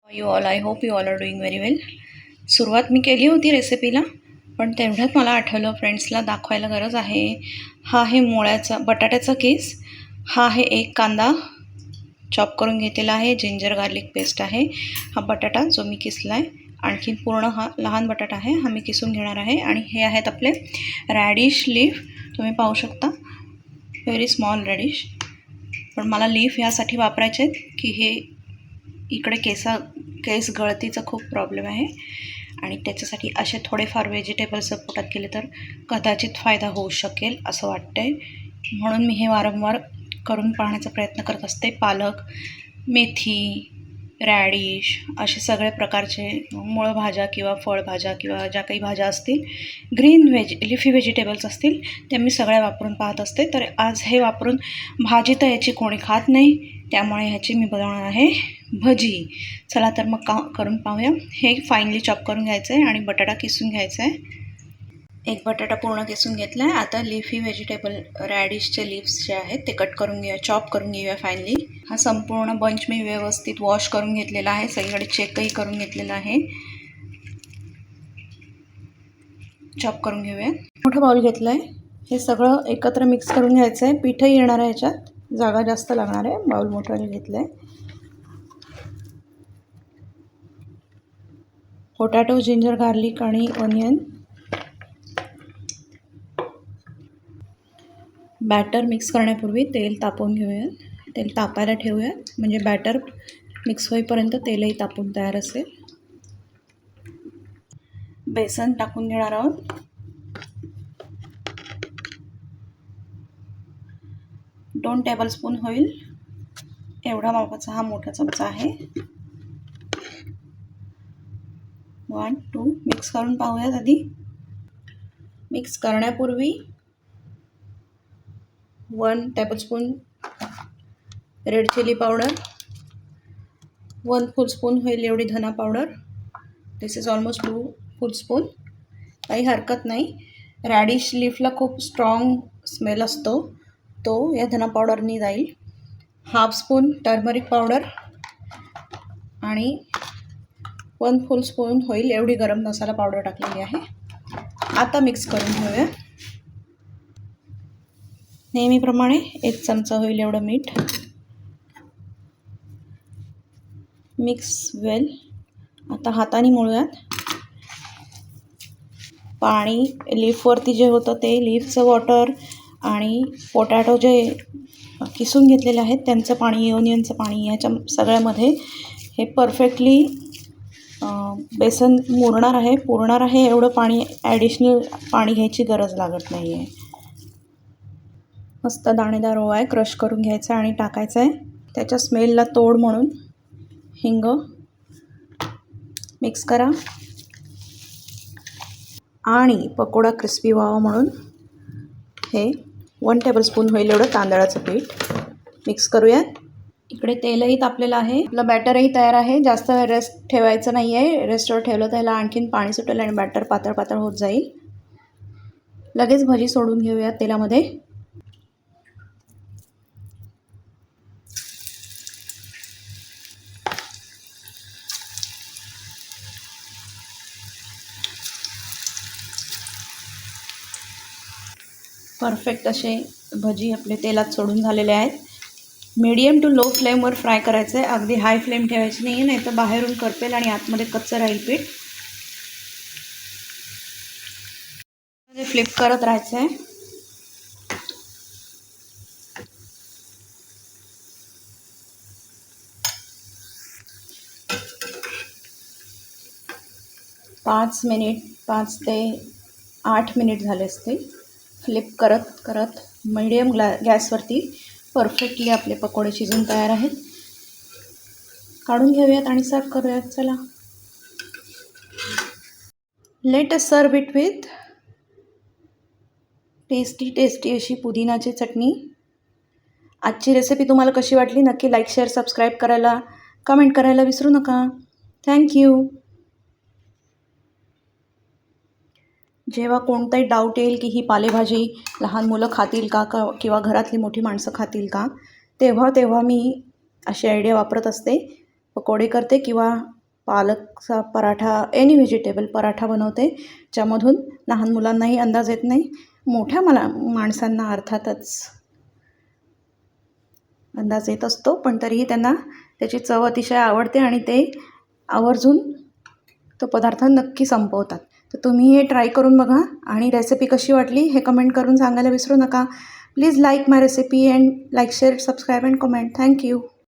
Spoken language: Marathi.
You all, I hope you all are doing very well. सुरुवात मी केली होती रेसिपीला, पण तेवढ्यात मला आठवलं फ्रेंड्सला दाखवायला गरज आहे. हा आहे बटाट्याचा किस. हा आहे एक कांदा चॉप करून घेतलेला आहे. जिंजर गार्लिक पेस्ट आहे. हा बटाटा जो मी किसला आहे. आणखी पूर्ण हा लहान बटाटा आहे, हा मी किसून घेणार आहे. आणि हे आहेत आपले रॅडिश लीफ. तुम्ही पाहू शकता, व्हेरी स्मॉल रॅडिश. पण मला लीफ यासाठी वापरायचे आहेत की हे इकडे केस गळतीचा खूप प्रॉब्लेम आहे आणि त्याच्यासाठी असे थोडेफार व्हेजिटेबल्स पोटात गेले तर कदाचित फायदा होऊ शकेल असं वाटतंय. म्हणून मी हे वारंवार करून पाहण्याचा प्रयत्न करत असते. पालक, मेथी, रॅडिश असे सगळे प्रकारचे मूळभाज्या किंवा फळभाज्या किंवा ज्या काही भाज्या असतील, लिफी व्हेजिटेबल्स असतील, त्या मी सगळ्या वापरून पाहत असते. तर आज हे वापरून भाजी तर याची कोणी खात नाही, त्यामुळे ह्याची मी बनवणार आहे भजी. चला तर मग करून पाहूया. हे फाईनली चॉप करून घ्यायचं आहे आणि बटाटा किसून घ्यायचा आहे. एक बटाटा पूर्ण किसून घेतला आहे. आता लिफी व्हेजिटेबल रॅडिशचे लीव्स जे आहेत ते कट करून घेऊया, चॉप करून घेऊया फाईनली. हा संपूर्ण बंच मी व्यवस्थित वॉश करून घेतलेला आहे, सगळीकडे चेकही करून घेतलेला आहे. चॉप करून घेऊया. मोठं बाउल घेतलं आहे. हे सगळं एकत्र मिक्स करून घ्यायचं आहे. पीठही येणार आहे, ह्याच्यात जागा जास्त लागणार आहे. बाउल मोठं घेतलं आहे. पोटॅटो, जिंजर गार्लिक आणि ऑनियन. बॅटर मिक्स करण्यापूर्वी तेल तापवून घेऊयात. तेल तापायला ठेवूयात, म्हणजे बॅटर मिक्स होईपर्यंत तेलही तापून तयार असेल. बेसन टाकून घेणार आहोत. 2 टेबलस्पून होईल एवढा मापाचा हा मोठा चमचा आहे. 1, 2 मिक्स करून पाहूयात. आधी मिक्स करण्यापूर्वी 1 tablespoon red chilli powder, 1 full spoon होईल एवढी धना powder. This is almost 2 full spoon. काही हरकत नाही. रॅडिश लीफला खूप स्ट्रॉंग स्मेल असतो, तो या धना पावडरनी जाईल. 1/2 स्पून टर्मरिक पावडर आणि 1 फुल स्पून होईल एवढी गरम मसाला पावडर टाकलेली आहे. आता मिक्स करून घेऊया. नेहमीप्रमाणे 1 चमचा होईल एवढं मीठ. मिक्स वेल. आता हाताने मळूयात. पाणी लीफवरती जे होतं ते लीफचं वॉटर आणि पोटॅटो जे किसून घेतलेले आहेत त्यांचं पाणी, ओनियनचं पाणी, ह्याच्या सगळ्यामध्ये हे परफेक्टली बेसन पुरणार आहे. एवढं पाणी, ॲडिशनल पाणी घ्यायची गरज लागत नाही आहे. मस्त दाणेदार ओवा आहे, क्रश करून घ्यायचा आणि टाकायचा आहे. त्याच्या स्मेलला तोड म्हणून हिंग मिक्स करा. आणि पकोडा क्रिस्पी व्हावा म्हणून हे 1 टेबलस्पून होईल एवढं तांदळाचं पीठ मिक्स करूयात. इकडे तेलही तापलेलं आहे. आपलं बॅटरही तयार आहे. जास्त रेस्ट ठेवायचं नाही आहे. रेस्टवर ठेवलं तर ह्याला आणखीन पाणी सुटेल आणि बॅटर पातळ पातळ होत जाईल. लगेच भजी सोडून घेऊयात तेलामध्ये. परफेक्ट असे भजी आपले तेलात सोडून झालेले आहेत. मीडियम टू लो फ्लेमवर फ्राय करायचं आहे. अगदी हाय फ्लेम ठेवायची नाही आहे, नाही तर बाहेरून करपेल आणि आतमध्ये कच्चं राहील पीठ. फ्लिप करत राहायचं आहे. पाच ते 8 मिनिट झाले असते. फ्लिप करत करत मीडियम गॅसवरती परफेक्टली आपले पकोडे शिजून तयार आहेत. काढून घेऊयात आणि सर्व करूयात. चला, let us serve it with tasty अशी पुदिनाची चटणी. आजची रेसिपी तुम्हाला कशी वाटली नक्की लाईक, शेअर, सबस्क्राईब करायला, कमेंट करायला विसरू नका. थँक्यू. जेव्हा कोणताही डाऊट येईल की ही पालेभाजी लहान मुलं खातील का किंवा घरातली मोठी माणसं खातील का, तेव्हा मी अशी आयडिया वापरत असते. पकोडे करते किंवा पालकचा पराठा, एनी व्हेजिटेबल पराठा बनवते, ज्यामधून लहान मुलांनाही अंदाज येत नाही, मोठ्या माणसांना अर्थातच अंदाज येत असतो, पण तरीही त्यांना त्याची चव अतिशय आवडते आणि ते आवर्जून तो पदार्थ नक्की संपवतात. तर तुम्ही हे ट्राय करून बघा आणि रेसिपी कशी वाटली हे कमेंट करून सांगायला विसरू नका. Please like my recipe and like, share, subscribe and comment. Thank you.